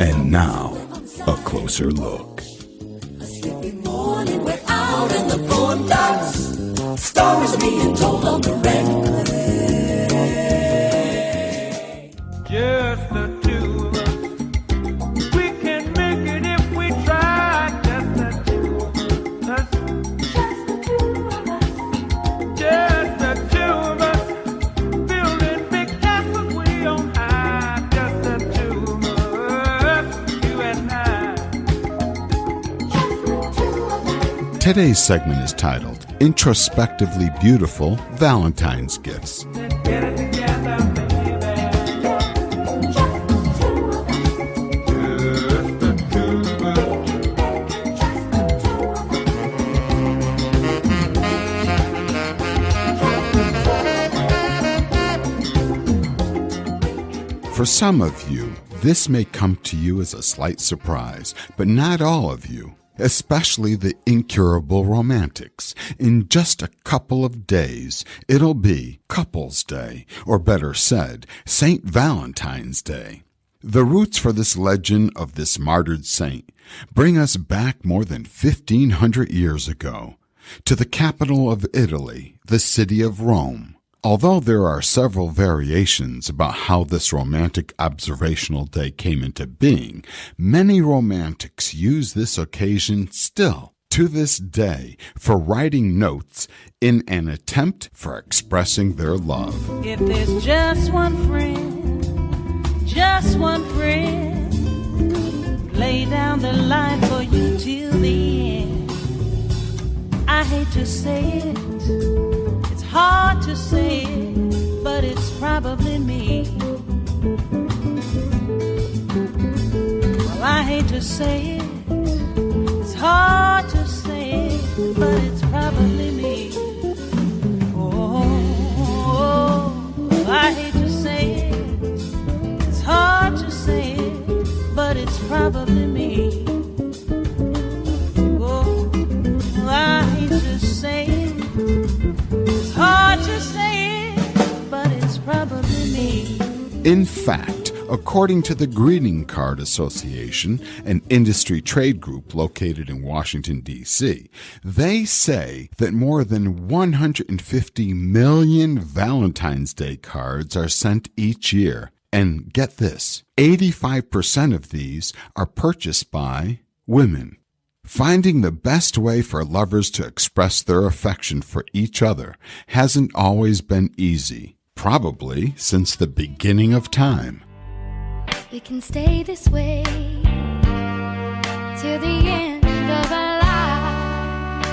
And now, a closer look. A sleepy morning, we're out in the boondocks. Stories being told on the regular. Just the two of us. We can make it if we try. Just the two of us. Just the two of us. Just the two of us. Building big castles way on high. Just the two of us. You and I. Just the two of us. Today's segment is titled Introspectively Beautiful Valentine's Gifts. Let's get it together, baby. Just the two of us. Just the two of us. Just the two of us. For some of you, this may come to you as a slight surprise, but not all of you, especially the incurable romantics. In just a couple of days, it'll be Couples Day, or better said, St. Valentine's Day. The roots for this legend of this martyred saint bring us back more than 1,500 years ago, to the capital of Italy, the city of Rome. Although there are several variations about how this romantic observational day came into being, many romantics use this occasion still, to this day, for writing notes in an attempt for expressing their love. If there's just one friend, lay down the line for you till the end. I hate to say it, it's hard to say it, but it's probably me. Well, I hate to say it, it's hard to say it, but it's probably me. Oh, I hate to say it, it's hard to say it, but it's probably me. Oh, I hate to say it, it's hard to say it, but it's probably me. In fact, according to the Greeting Card Association, an industry trade group located in Washington, D.C., they say that more than 150 million Valentine's Day cards are sent each year. And get this, 85% of these are purchased by women. Finding the best way for lovers to express their affection for each other hasn't always been easy, probably since the beginning of time. We can stay this way till the end of our lives.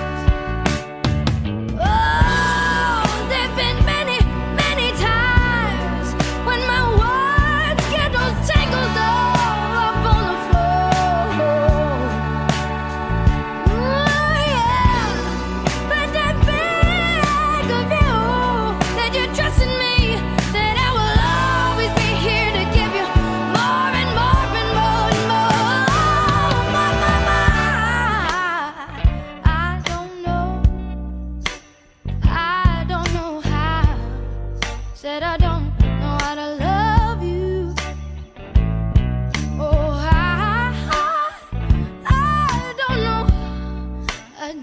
Oh, there've been many, many times when my words get all tangled up on the floor. Oh, yeah, but I beg of you that you trust in me, that I will always be here to give you more and more and more and more. I don't know how. Said I don't know how to love you. Oh, I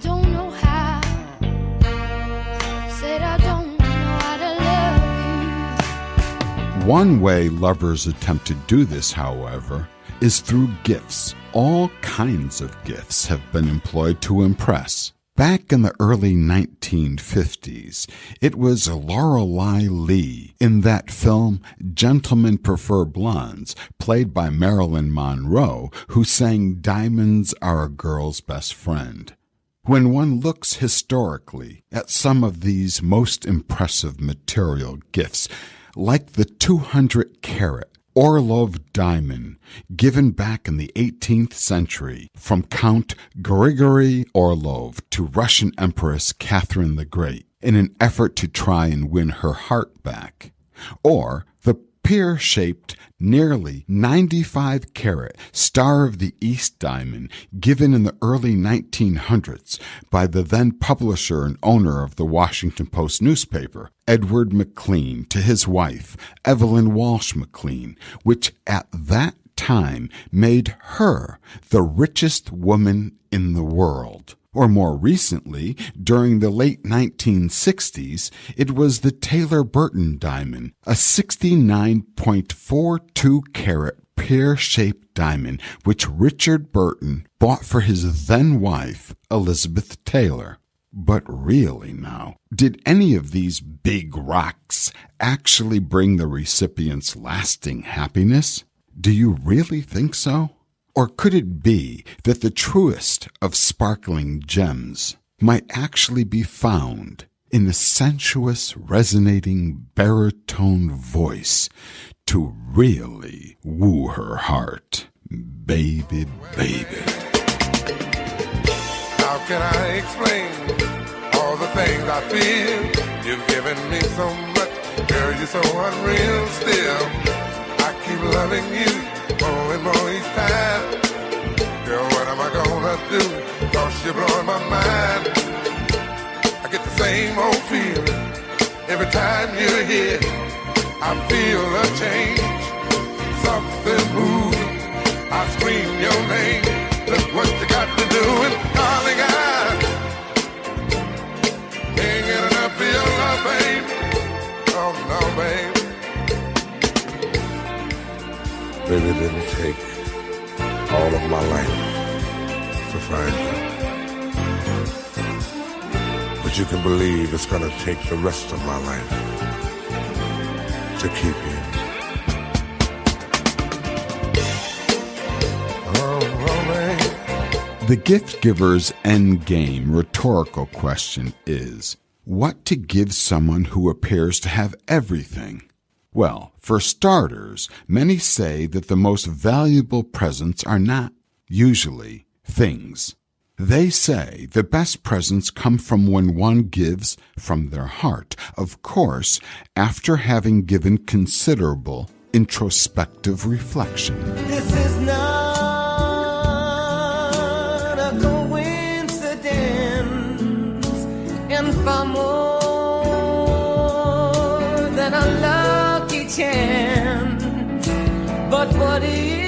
don't know how. Said I don't know how to love you. One way lovers attempt to do this, however, is through gifts. All kinds of gifts have been employed to impress. Back in the early 1950s, it was Lorelei Lee in that film Gentlemen Prefer Blondes, played by Marilyn Monroe, who sang Diamonds Are a Girl's Best Friend. When one looks historically at some of these most impressive material gifts, like the 200-carat Orlov diamond given back in the 18th century from Count Grigory Orlov to Russian Empress Catherine the Great in an effort to try and win her heart back, or the pear-shaped, nearly 95-carat Star of the East diamond given in the early 1900s by the then publisher and owner of the Washington Post newspaper, Edward McLean, to his wife, Evelyn Walsh McLean, which at that time made her the richest woman in the world. Or more recently, during the late 1960s, it was the Taylor Burton diamond, a 69.42 carat pear-shaped diamond which Richard Burton bought for his then-wife, Elizabeth Taylor. But really now, did any of these big rocks actually bring the recipients lasting happiness? Do you really think so? Or could it be that the truest of sparkling gems might actually be found in the sensuous, resonating baritone voice to really woo her heart? Baby, baby. How can I explain all the things I feel? You've given me so much, girl, you're so unreal still. I keep loving you more and more each time. Girl, what am I gonna do? 'Cause you're blowing my mind. I get the same old feeling every time you're here. I feel a change, something moving. I scream your name. Look what you got me doing, darling. I can't get enough of your love, babe. Oh no, babe. Baby, it didn't take all of my life to find you. But you can believe it's gonna take the rest of my life to keep you. The gift giver's endgame rhetorical question is, what to give someone who appears to have everything? Well, for starters, many say that the most valuable presents are not usually things. They say the best presents come from when one gives from their heart, of course, after having given considerable introspective reflection. This is not a coincidence, and far more than a lucky chance. But what is,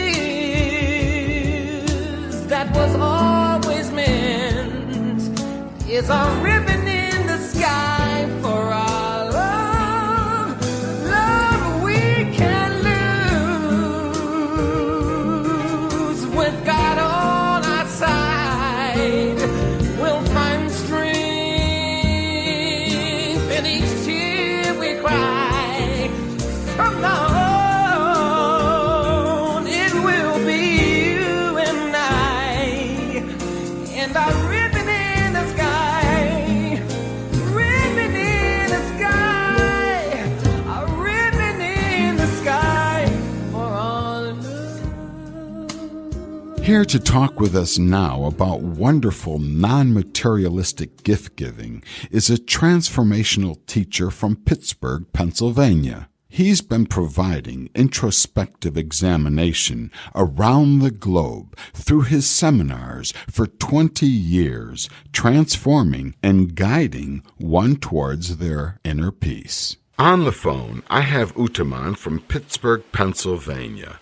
that was always meant, is a ribbon in the sky for our love. Love we can lose with God on our side. We'll find strength in each tear we cry. From now on, it will be you and I, and our ribbon in the sky, ribbon in the sky, a ribbon in the sky for our love. Here to talk with us now about wonderful non-materialistic gift-giving is a transformational teacher from Pittsburgh, Pennsylvania. He's been providing introspective examination around the globe through his seminars for 20 years, transforming and guiding one towards their inner peace. On the phone, I have Utaman from Pittsburgh, Pennsylvania.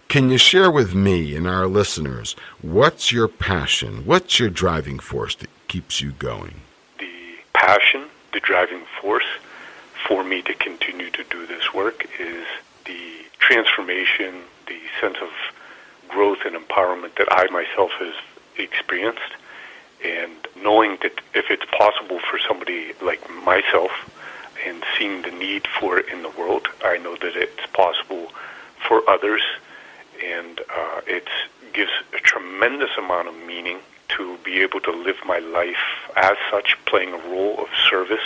Can you share with me and our listeners, what's your passion? What's your driving force that keeps you going? The passion, the driving force for me to continue to do this work is the transformation, the sense of growth and empowerment that I myself have experienced, and knowing that if it's possible for somebody like myself and seeing the need for it in the world, I know that it's possible for others, and it gives a tremendous amount of meaning to be able to live my life as such, playing a role of service,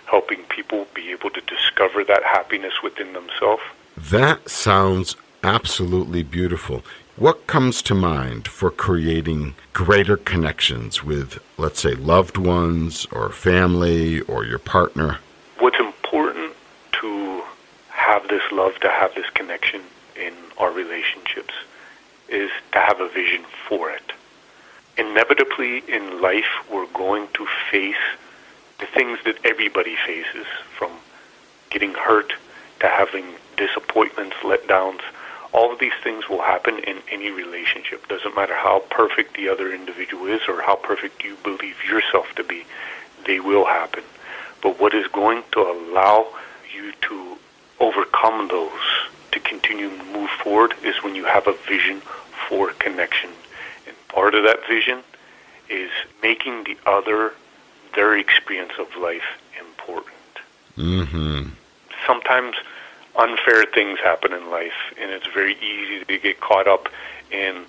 helping people be able to discover that happiness within themselves. That sounds absolutely beautiful. What comes to mind for creating greater connections with, let's say, loved ones or family or your partner? What's important to have this love, to have this connection in our relationships, is to have a vision for it. Inevitably in life, we're going to face the things that everybody faces, from getting hurt to having disappointments, letdowns. All of these things will happen in any relationship. Doesn't matter how perfect the other individual is or how perfect you believe yourself to be. They will happen. But what is going to allow you to overcome those, to continue to move forward, is when you have a vision for connection. And part of that vision is making the other, their experience of life, important. Mm-hmm. Sometimes unfair things happen in life, and it's very easy to get caught up in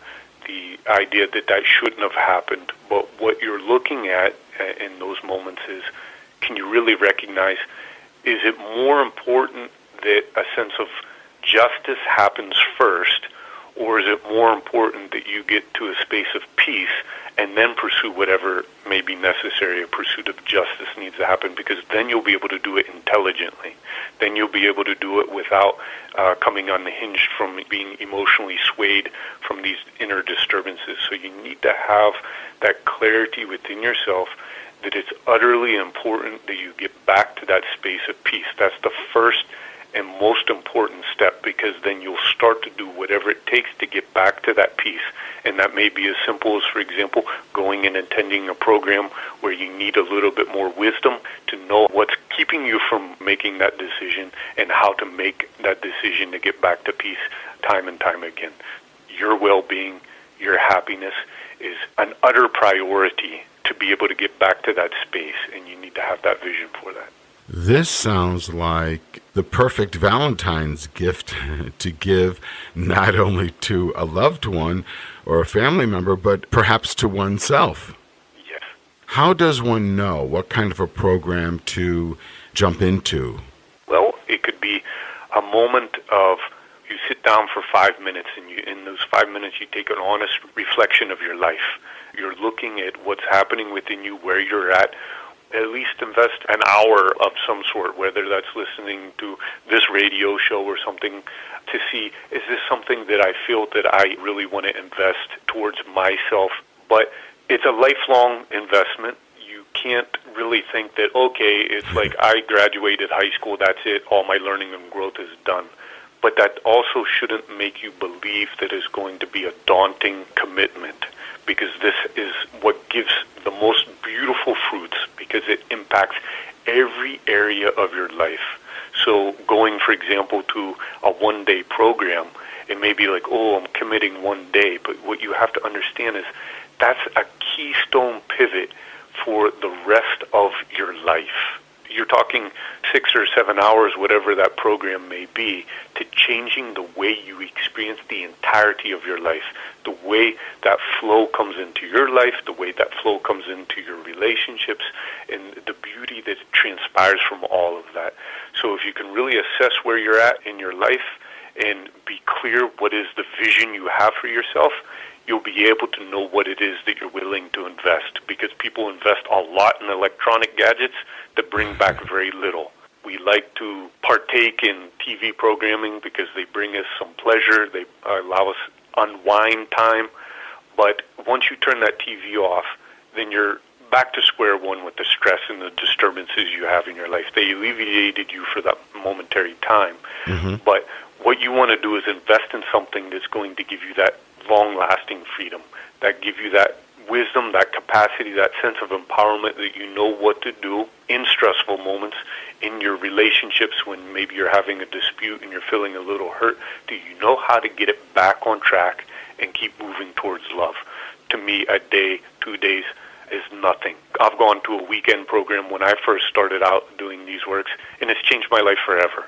the idea that that shouldn't have happened. But what you're looking at in those moments is, can you really recognize, is it more important that a sense of justice happens first, or is it more important that you get to a space of peace and then pursue whatever may be necessary? A pursuit of justice needs to happen, because then you'll be able to do it intelligently. Then you'll be able to do it without coming unhinged from being emotionally swayed from these inner disturbances. So you need to have that clarity within yourself that it's utterly important that you get back to that space of peace. That's the first and most important step, because then you'll start to do whatever it takes to get back to that peace. And that may be as simple as, for example, going and attending a program where you need a little bit more wisdom to know what's keeping you from making that decision and how to make that decision to get back to peace time and time again. Your well-being, your happiness is an utter priority to be able to get back to that space, and you need to have that vision for that. This sounds like the perfect Valentine's gift to give not only to a loved one or a family member, but perhaps to oneself. Yes. How does one know what kind of a program to jump into? Well, it could be a moment of, you sit down for 5 minutes, and in those 5 minutes you take an honest reflection of your life. You're looking at what's happening within you, where you're at least invest an hour of some sort, whether that's listening to this radio show or something, to see, is this something that I feel that I really want to invest towards myself? But it's a lifelong investment. You can't really think that, okay, it's like I graduated high school, that's it, all my learning and growth is done. But that also shouldn't make you believe that it's going to be a daunting commitment, because this is what gives the most beautiful fruits, because it impacts every area of your life. So going, for example, to a one-day program, it may be like, oh, I'm committing 1 day, but what you have to understand is that's a keystone pivot for the rest of your life. You're talking 6 or 7 hours, whatever that program may be, to changing the way you experience the entirety of your life, the way that flow comes into your life, the way that flow comes into your relationships, and the beauty that transpires from all of that. So if you can really assess where you're at in your life and be clear what is the vision you have for yourself, you'll be able to know what it is that you're willing to invest, because people invest a lot in electronic gadgets that bring back very little. We like to partake in TV programming because they bring us some pleasure, they allow us unwind time, but once you turn that TV off, then you're back to square one with the stress and the disturbances you have in your life. They alleviated you for that momentary time, but what you want to do is invest in something that's going to give you that long-lasting freedom, that give you that wisdom, that capacity, that sense of empowerment, that you know what to do in stressful moments, in your relationships when maybe you're having a dispute and you're feeling a little hurt. Do you know how to get it back on track and keep moving towards love? To me, a day, 2 days is nothing. I've gone to a weekend program when I first started out doing these works, and it's changed my life forever.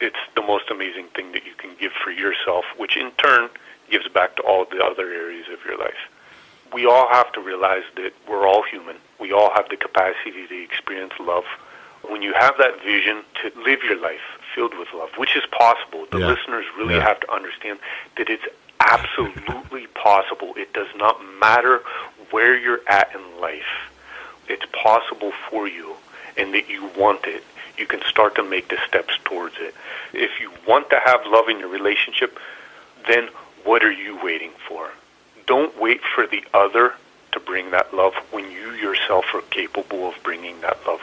It's the most amazing thing that you can give for yourself, which in turn gives back to all the other areas of your life. We all have to realize that we're all human. We all have the capacity to experience love. When you have that vision to live your life filled with love, which is possible, the listeners really have to understand that it's absolutely possible. It does not matter where you're at in life. It's possible for you, and that you want it. You can start to make the steps towards it. If you want to have love in your relationship, then what are you waiting for? Don't wait for the other to bring that love when you yourself are capable of bringing that love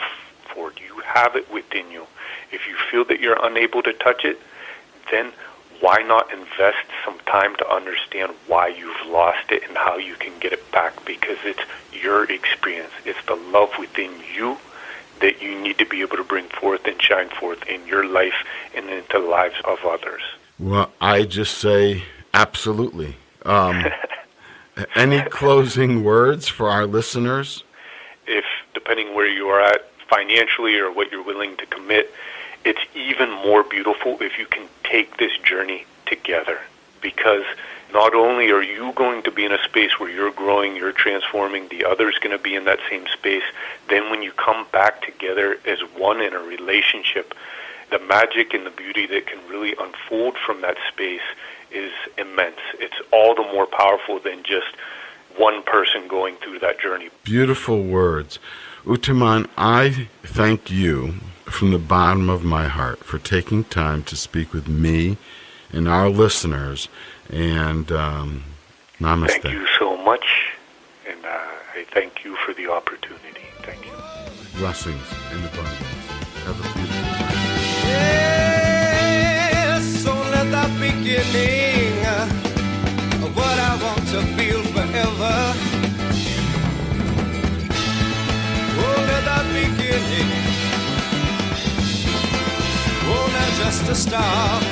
forward. You have it within you. If you feel that you're unable to touch it, then why not invest some time to understand why you've lost it and how you can get it back? Because it's your experience. It's the love within you that you need to be able to bring forth and shine forth in your life and into the lives of others. Well, I just say absolutely. Any closing words for our listeners? If, depending where you are at financially or what you're willing to commit, it's even more beautiful if you can take this journey together, because not only are you going to be in a space where you're growing, you're transforming, the other's going to be in that same space. Then when you come back together as one in a relationship, the magic and the beauty that can really unfold from that space is immense. It's all the more powerful than just one person going through that journey. Beautiful words. Uttaman, I thank you from the bottom of my heart for taking time to speak with me and our listeners, and namaste. Thank you so much, and I thank you for the opportunity. Thank you. Blessings and abundance. Have a beautiful day. Yes, only the beginning of what I want to feel forever. Only the beginning. Only just a start.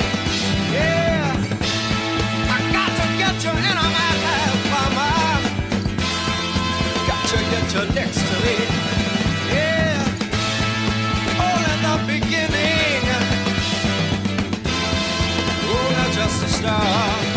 Yeah, I got to get you in my life, mama. Got to get you next to me. Yeah, only the beginning. Only just a start.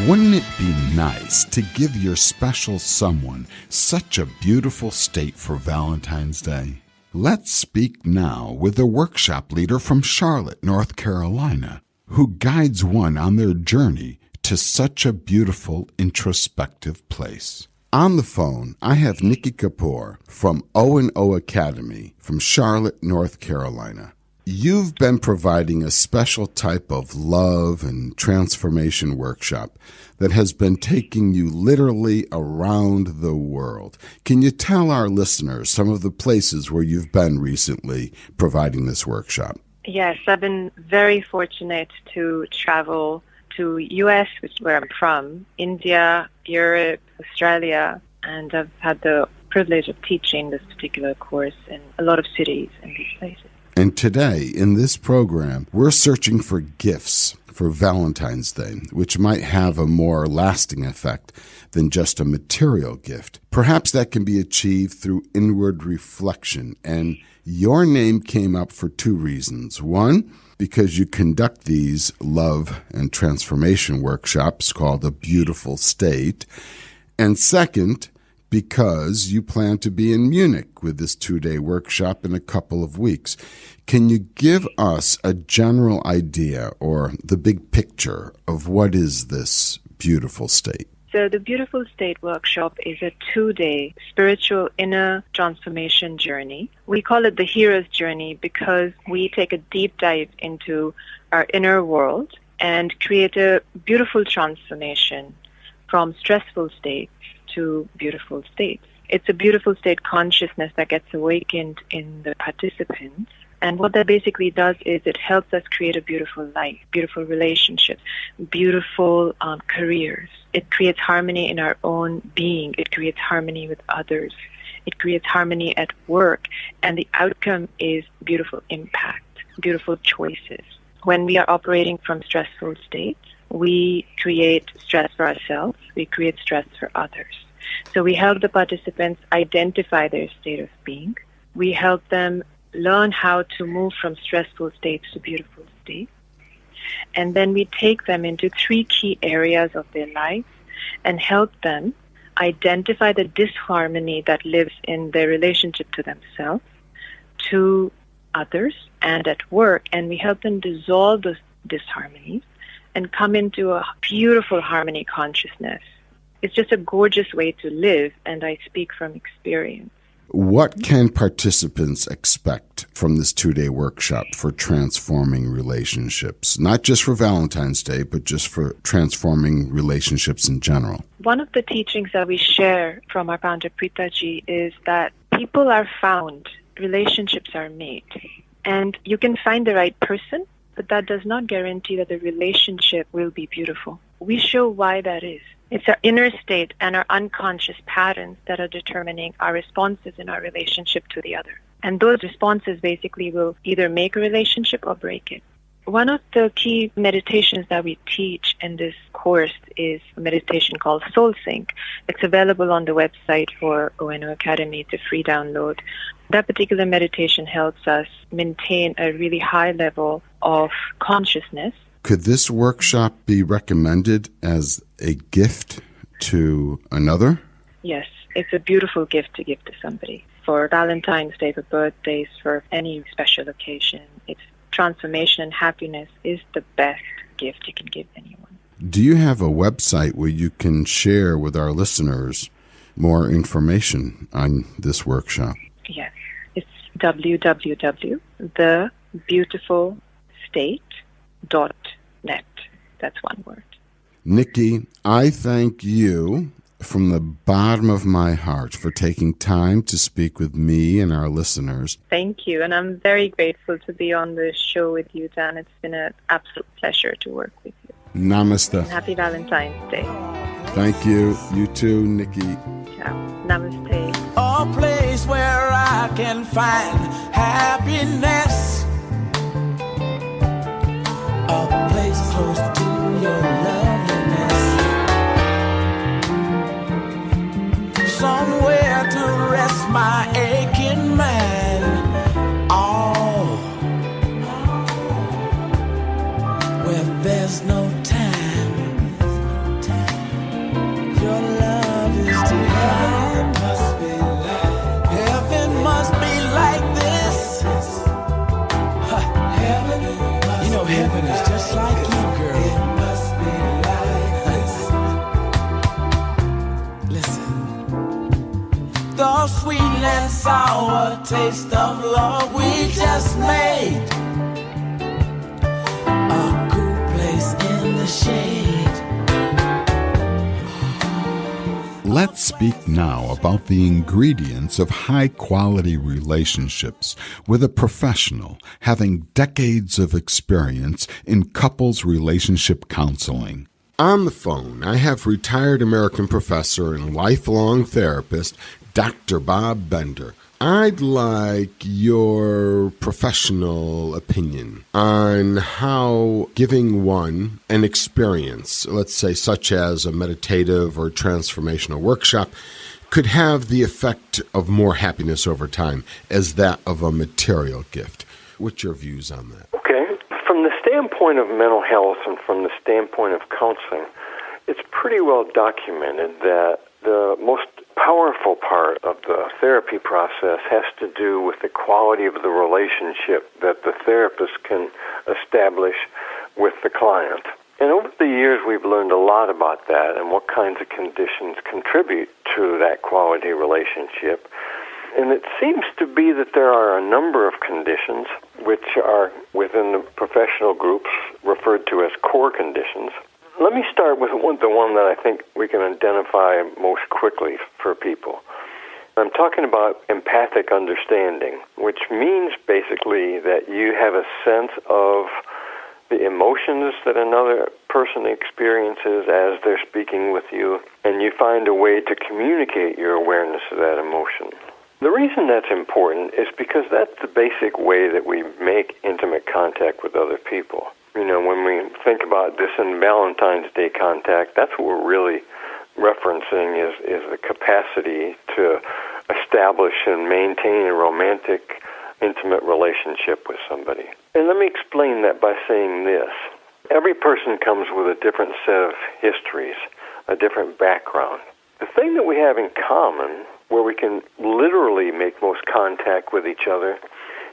Wouldn't it be nice to give your special someone such a beautiful state for Valentine's Day? Let's speak now with a workshop leader from Charlotte, North Carolina, who guides one on their journey to such a beautiful introspective place. On the phone, I have Nikki Kapoor from O&O Academy from Charlotte, North Carolina. You've been providing a special type of love and transformation workshop that has been taking you literally around the world. Can you tell our listeners some of the places where you've been recently providing this workshop? Yes, I've been very fortunate to travel to U.S., which is where I'm from, India, Europe, Australia, and I've had the privilege of teaching this particular course in a lot of cities in these places. And today, in this program, we're searching for gifts for Valentine's Day, which might have a more lasting effect than just a material gift. Perhaps that can be achieved through inward reflection. And your name came up for two reasons. One, because you conduct these love and transformation workshops called A Beautiful State. And second, because you plan to be in Munich with this 2-day workshop in a couple of weeks. Can you give us a general idea or the big picture of what is this beautiful state? So the Beautiful State workshop is a 2-day spiritual inner transformation journey. We call it the hero's journey because we take a deep dive into our inner world and create a beautiful transformation from stressful states to beautiful states. It's a beautiful state consciousness that gets awakened in the participants. And what that basically does is it helps us create a beautiful life, beautiful relationships, beautiful careers. It creates harmony in our own being. It creates harmony with others. It creates harmony at work. And the outcome is beautiful impact, beautiful choices. When we are operating from stressful states, we create stress for ourselves. We create stress for others. So we help the participants identify their state of being. We help them learn how to move from stressful states to beautiful states. And then we take them into 3 key areas of their life and help them identify the disharmony that lives in their relationship to themselves, to others, and at work. And we help them dissolve those disharmonies and come into a beautiful harmony consciousness. It's just a gorgeous way to live, and I speak from experience. What can participants expect from this 2-day workshop for transforming relationships? Not just for Valentine's Day, but just for transforming relationships in general. One of the teachings that we share from our founder Pritaji is that people are found, relationships are made. And you can find the right person, but that does not guarantee that the relationship will be beautiful. We show why that is. It's our inner state and our unconscious patterns that are determining our responses in our relationship to the other. And those responses basically will either make a relationship or break it. One of the key meditations that we teach in this course is a meditation called Soul Sync. It's available on the website for ONO Academy to free download. That particular meditation helps us maintain a really high level of consciousness. Could this workshop be recommended as a gift to another? Yes, it's a beautiful gift to give to somebody. For Valentine's Day, for birthdays, for any special occasion. It's transformation and happiness is the best gift you can give anyone. Do you have a website where you can share with our listeners more information on this workshop? Yes, it's www.thebeautifulstate.net. That's one word. Nikki, I thank you from the bottom of my heart for taking time to speak with me and our listeners. Thank you, and I'm very grateful to be on the show with you, Dan. It's been an absolute pleasure to work with you. Namaste. And happy Valentine's Day. Thank you. You too, Nikki. Ciao. Namaste. A place where I can find happiness. A place close to your loveliness. Somewhere to rest my aching mind. Oh, where there's no time. Your love is divine. Heaven must be like this. You know heaven is just like you, girl. It must be like this. Listen. The sweet and sour taste of love we just made. A cool place in the shade. Let's speak now about the ingredients of high-quality relationships with a professional having decades of experience in couples relationship counseling. On the phone, I have retired American professor and lifelong therapist, Dr. Bob Bender. I'd like your professional opinion on how giving one an experience, let's say such as a meditative or transformational workshop, could have the effect of more happiness over time as that of a material gift. What's your views on that? Okay. From the standpoint of mental health and from the standpoint of counseling, it's pretty well documented that the most powerful part of the therapy process has to do with the quality of the relationship that the therapist can establish with the client. And over the years, we've learned a lot about that and what kinds of conditions contribute to that quality relationship. And it seems to be that there are a number of conditions which are within the professional groups referred to as core conditions. Let me start with the one that I think we can identify most quickly for people. I'm talking about empathic understanding, which means basically that you have a sense of the emotions that another person experiences as they're speaking with you, and you find a way to communicate your awareness of that emotion. The reason that's important is because that's the basic way that we make intimate contact with other people. You know, when we think about this in Valentine's Day contact, that's what we're really referencing is the capacity to establish and maintain a romantic, intimate relationship with somebody. And let me explain that by saying this. Every person comes with a different set of histories, a different background. The thing that we have in common, where we can literally make most contact with each other,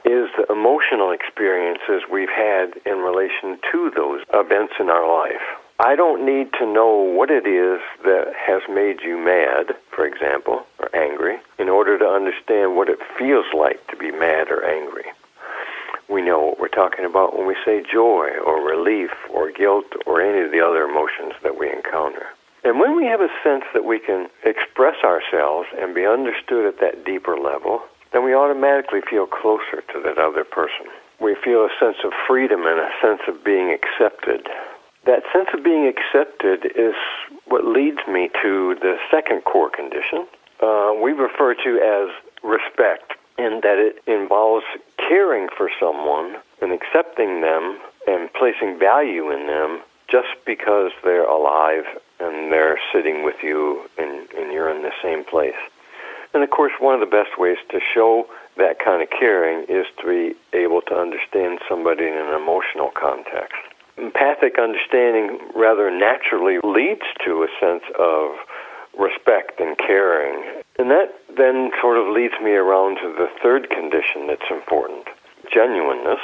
is the emotional experiences we've had in relation to those events in our life. I don't need to know what it is that has made you mad, for example, or angry, in order to understand what it feels like to be mad or angry. We know what we're talking about when we say joy or relief or guilt or any of the other emotions that we encounter. And when we have a sense that we can express ourselves and be understood at that deeper level, then we automatically feel closer to that other person. We feel a sense of freedom and a sense of being accepted. That sense of being accepted is what leads me to the second core condition we refer to as respect, in that it involves caring for someone and accepting them and placing value in them just because they're alive and they're sitting with you and you're in the same place. And of course, one of the best ways to show that kind of caring is to be able to understand somebody in an emotional context. Empathic understanding rather naturally leads to a sense of respect and caring. And that then sort of leads me around to the third condition that's important, genuineness,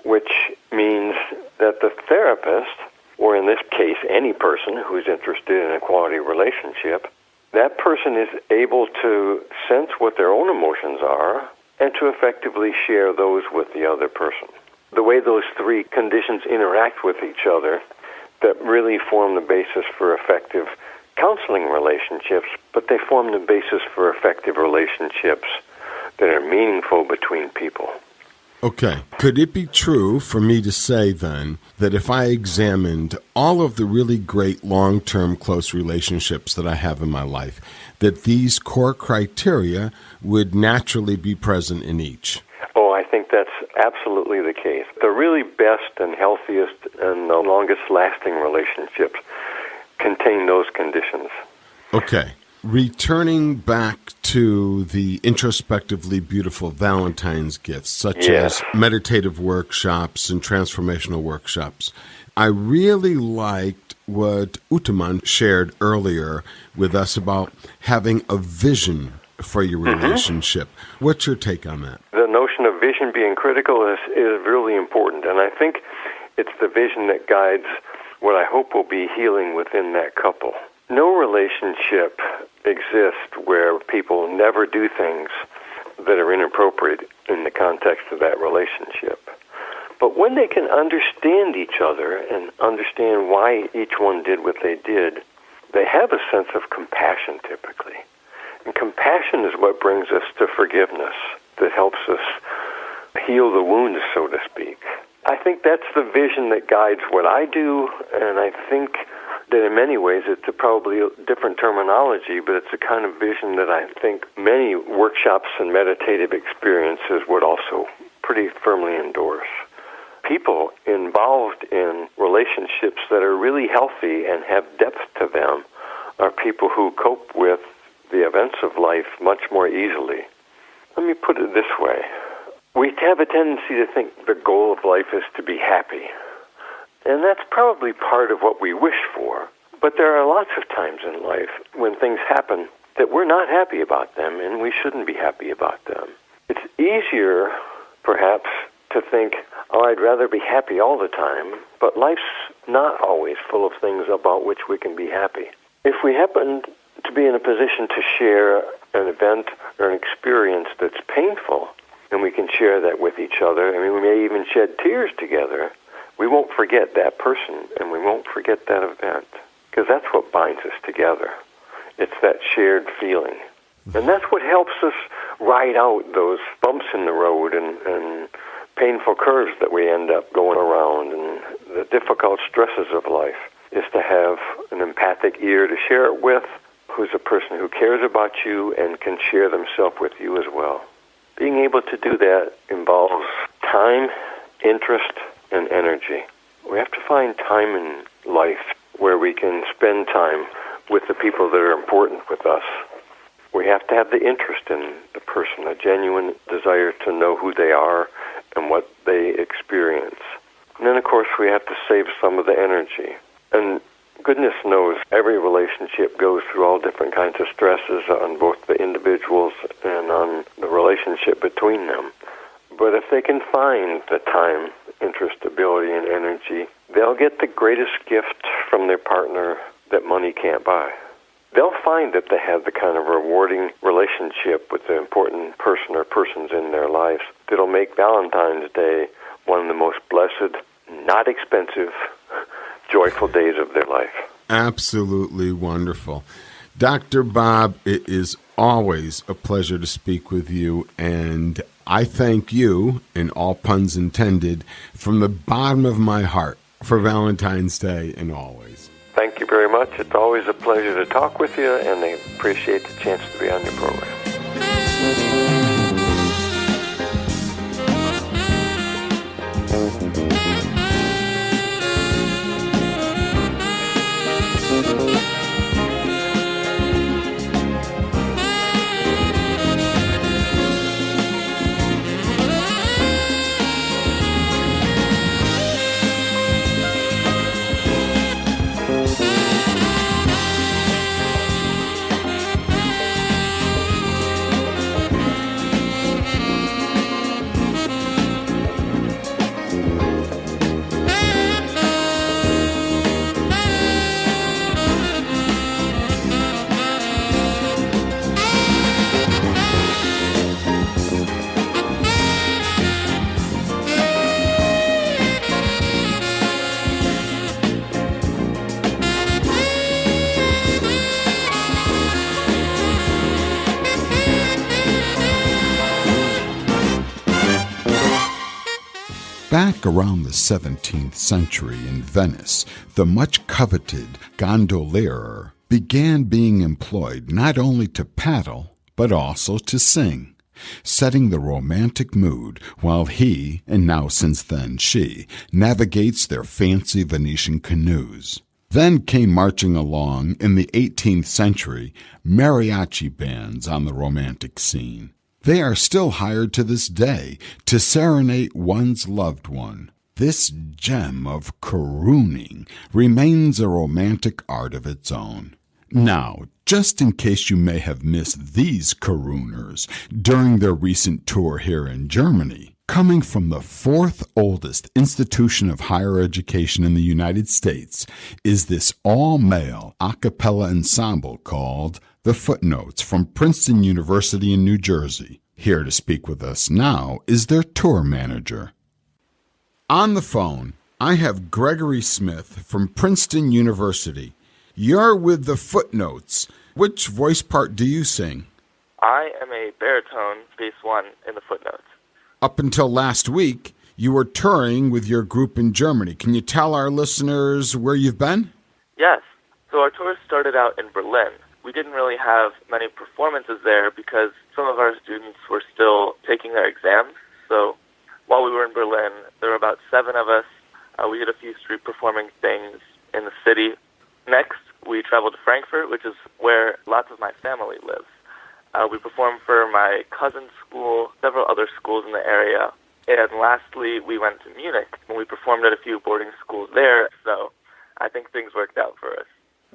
which means that the therapist, or in this case, any person who's interested in a quality relationship, that person is able to sense what their own emotions are and to effectively share those with the other person. The way those three conditions interact with each other that really form the basis for effective counseling relationships, but they form the basis for effective relationships that are meaningful between people. Okay. Could it be true for me to say then that if I examined all of the really great long-term close relationships that I have in my life, that these core criteria would naturally be present in each? Oh, I think that's absolutely the case. The really best and healthiest and the longest-lasting relationships contain those conditions. Okay. Returning back to the introspectively beautiful Valentine's gifts, such as meditative workshops and transformational workshops, I really liked what Utaman shared earlier with us about having a vision for your relationship. What's your take on that? The notion of vision being critical is really important, and I think it's the vision that guides what I hope will be healing within that couple. No relationship exists where people never do things that are inappropriate in the context of that relationship. But when they can understand each other and understand why each one did what they did, they have a sense of compassion typically. And compassion is what brings us to forgiveness, that helps us heal the wounds, so to speak. I think that's the vision that guides what I do, and I think that in many ways it's probably a different terminology, but it's a kind of vision that I think many workshops and meditative experiences would also pretty firmly endorse. People involved in relationships that are really healthy and have depth to them are people who cope with the events of life much more easily. Let me put it this way. We have a tendency to think the goal of life is to be happy. And that's probably part of what we wish for. But there are lots of times in life when things happen that we're not happy about them, and we shouldn't be happy about them. It's easier, perhaps, to think, oh, I'd rather be happy all the time, but life's not always full of things about which we can be happy. If we happen to be in a position to share an event or an experience that's painful, and we can share that with each other, I mean, we may even shed tears together, we won't forget that person, and we won't forget that event, because that's what binds us together. It's that shared feeling. And that's what helps us ride out those bumps in the road and painful curves that we end up going around and the difficult stresses of life, is to have an empathic ear to share it with, who's a person who cares about you and can share themselves with you as well. Being able to do that involves time, interest, and energy. We have to find time in life where we can spend time with the people that are important with us. We have to have the interest in the person, a genuine desire to know who they are and what they experience. And then, of course, we have to save some of the energy. And goodness knows every relationship goes through all different kinds of stresses on both the individuals and on the relationship between them. But if they can find the time, interest, ability, and energy, they'll get the greatest gift from their partner that money can't buy. They'll find that they have the kind of rewarding relationship with the important person or persons in their lives that'll make Valentine's Day one of the most blessed, not expensive, joyful days of their life. Absolutely wonderful. Dr. Bob, it is always a pleasure to speak with you, and I thank you, and all puns intended, from the bottom of my heart for Valentine's Day and always. Thank you very much. It's always a pleasure to talk with you, and I appreciate the chance to be on your program. Back around the 17th century in Venice, the much coveted gondolier began being employed not only to paddle, but also to sing, setting the romantic mood while he, and now since then she, navigates their fancy Venetian canoes. Then came marching along in the 18th century mariachi bands on the romantic scene. They are still hired to this day to serenade one's loved one. This gem of carooning remains a romantic art of its own. Now, just in case you may have missed these carooners during their recent tour here in Germany, coming from the fourth oldest institution of higher education in the United States is this all-male a cappella ensemble called The Footnotes from Princeton University in New Jersey. Here to speak with us now is their tour manager. On the phone, I have Gregory Smith from Princeton University. You're with The Footnotes. Which voice part do you sing? I am a baritone, bass 1 in The Footnotes. Up until last week, you were touring with your group in Germany. Can you tell our listeners where you've been? Yes. So our tour started out in Berlin. We didn't really have many performances there because some of our students were still taking their exams. So while we were in Berlin, there were about 7 of us. We did a few street performing things in the city. Next, we traveled to Frankfurt, which is where lots of my family lives. We performed for my cousin's school, several other schools in the area. And lastly, we went to Munich, and we performed at a few boarding schools there. So I think things worked out for us.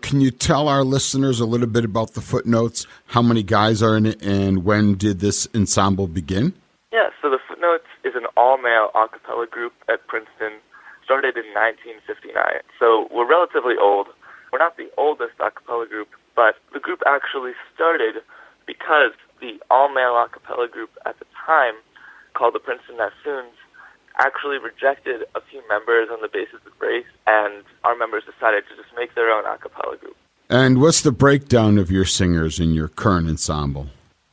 Can you tell our listeners a little bit about The Footnotes? How many guys are in it, and when did this ensemble begin? Yeah, so The Footnotes is an all-male a cappella group at Princeton, started in 1959. So we're relatively old. We're not the oldest a cappella group, but the group actually started because the all-male a cappella group at the time, called the Princeton Nassoons, actually rejected a few members on the basis of race, and our members decided to just make their own a cappella group. And what's the breakdown of your singers in your current ensemble?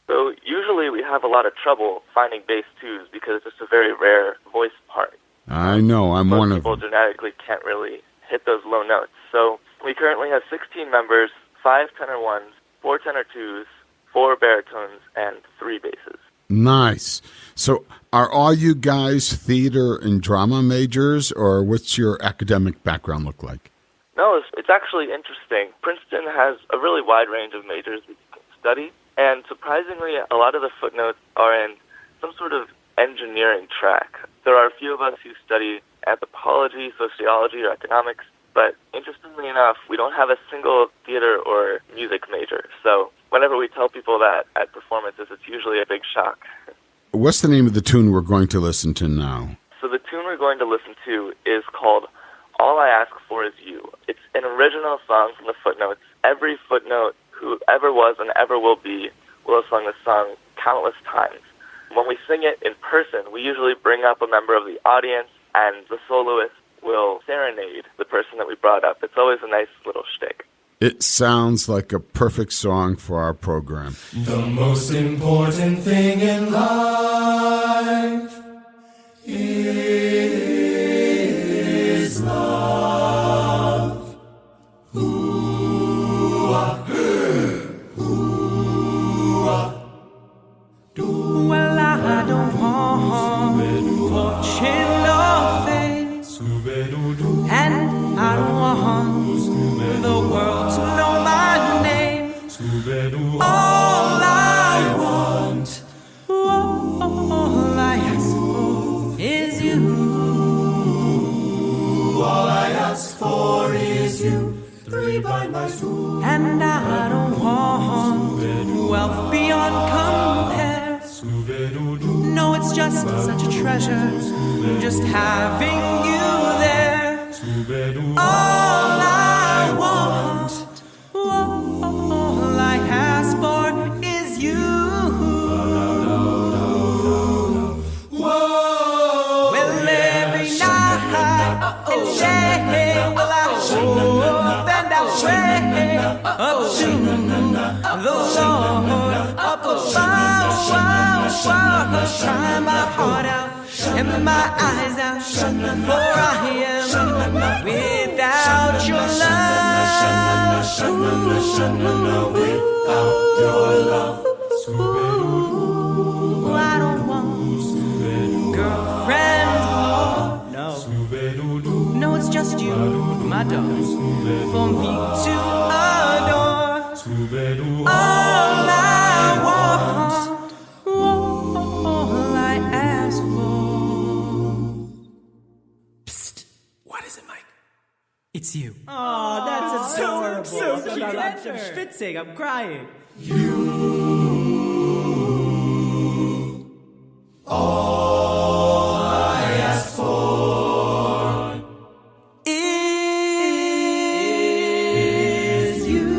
So usually we have a lot of trouble finding bass 2s because it's just a very rare voice part. I know, I'm one of them. Most people genetically can't really hit those low notes. So we currently have 16 members, 5 tenor 1s, 4 tenor 2s, 4 baritones, and 3 basses. Nice. So are all you guys theater and drama majors, or what's your academic background look like? No, it's actually interesting. Princeton has a really wide range of majors that you can study, and surprisingly, a lot of the Footnotes are in some sort of engineering track. There are a few of us who study anthropology, sociology, or economics, but interestingly enough, we don't have a single theater or music major. So whenever we tell people that at performances, it's usually a big shock. What's the name of the tune we're going to listen to now? So the tune we're going to listen to is called All I Ask For Is You. It's an original song from the Footnotes. Every Footnote, who ever was and ever will be, will have sung this song countless times. When we sing it in person, we usually bring up a member of the audience, and the soloist will serenade the person that we brought up. It's always a nice little shtick. It sounds like a perfect song for our program. The most important thing in life is love. Ooh-ah, ooh-ah, do. Well, I don't want fortune or fame, and I don't want the world to know my name. All I want, all I ask for is you. All I ask for is you. 3 by my stool. And I don't want wealth beyond compare. No, it's just such a treasure, just having you there. All I want, all I ask for is you. Well, every night and day, well, I hope and I pray up to the Lord up above. Try my heart out and my eyes out, for I am without your love. Ooh, I don't want girlfriends, no, it's just you, my darling, for me to adore. All I want, all I ask for. Psst, what is it, Mike? It's you. Oh, that's adorable. So cute. I'm schwitzing. I'm crying. All I ask for is you.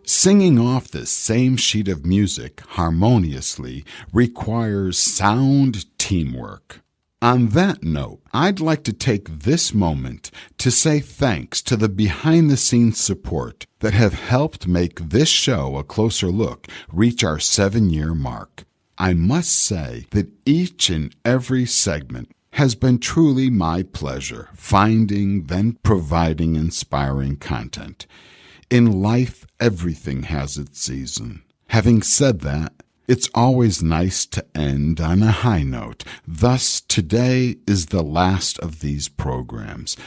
Singing off the same sheet of music harmoniously requires sound teamwork. On that note, I'd like to take this moment to say thanks to the behind-the-scenes support that have helped make this show, A Closer Look, reach our 7-year mark. I must say that each and every segment has been truly my pleasure, finding, then providing inspiring content. In life, everything has its season. Having said that, it's always nice to end on a high note. Thus, today is the last of these programs.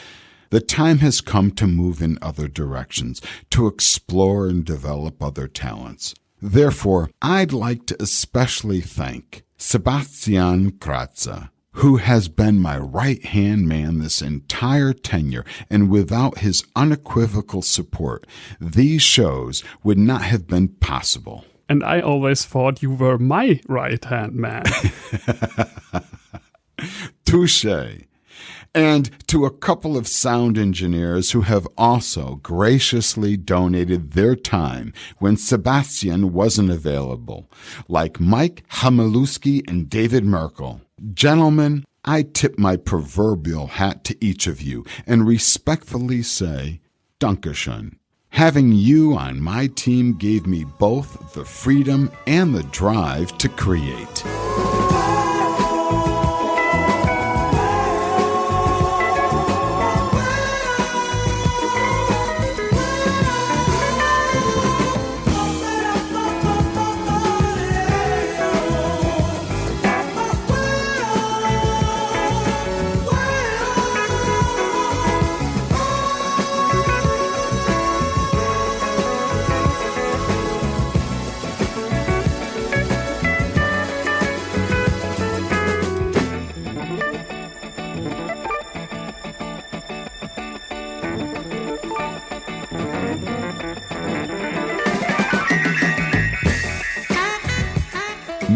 The time has come to move in other directions, to explore and develop other talents. Therefore, I'd like to especially thank Sebastian Kratza, who has been my right-hand man this entire tenure, and without his unequivocal support, these shows would not have been possible. And I always thought you were my right-hand man. Touché. And to a couple of sound engineers who have also graciously donated their time when Sebastian wasn't available, like Mike Hamaluski and David Merkel. Gentlemen, I tip my proverbial hat to each of you and respectfully say, Dankeschön. Having you on my team gave me both the freedom and the drive to create.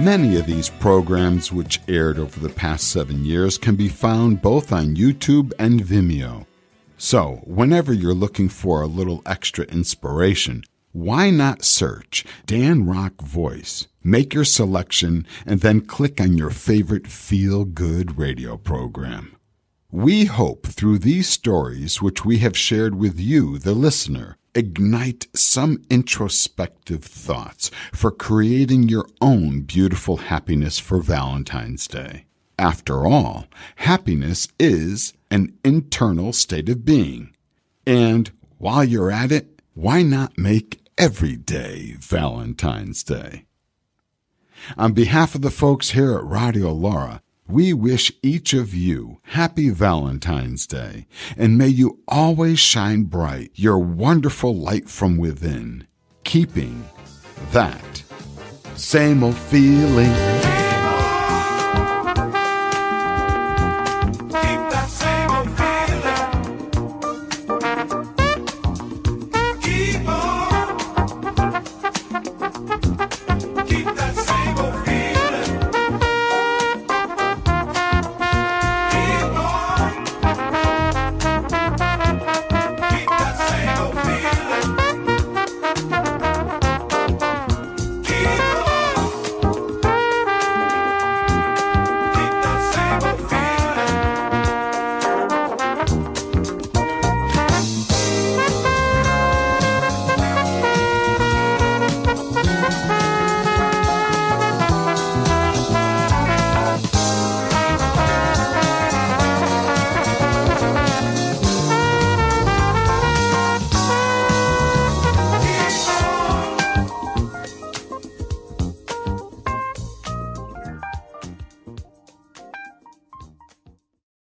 Many of these programs, which aired over the past 7 years, can be found both on YouTube and Vimeo. So, whenever you're looking for a little extra inspiration, why not search Dan Rock Voice, make your selection, and then click on your favorite feel-good radio program. We hope through these stories, which we have shared with you, the listener, ignite some introspective thoughts for creating your own beautiful happiness for Valentine's Day. After all, happiness is an internal state of being. And while you're at it, why not make every day Valentine's Day? On behalf of the folks here at Radio Laura, we wish each of you happy Valentine's Day, and may you always shine bright your wonderful light from within, keeping that same old feeling.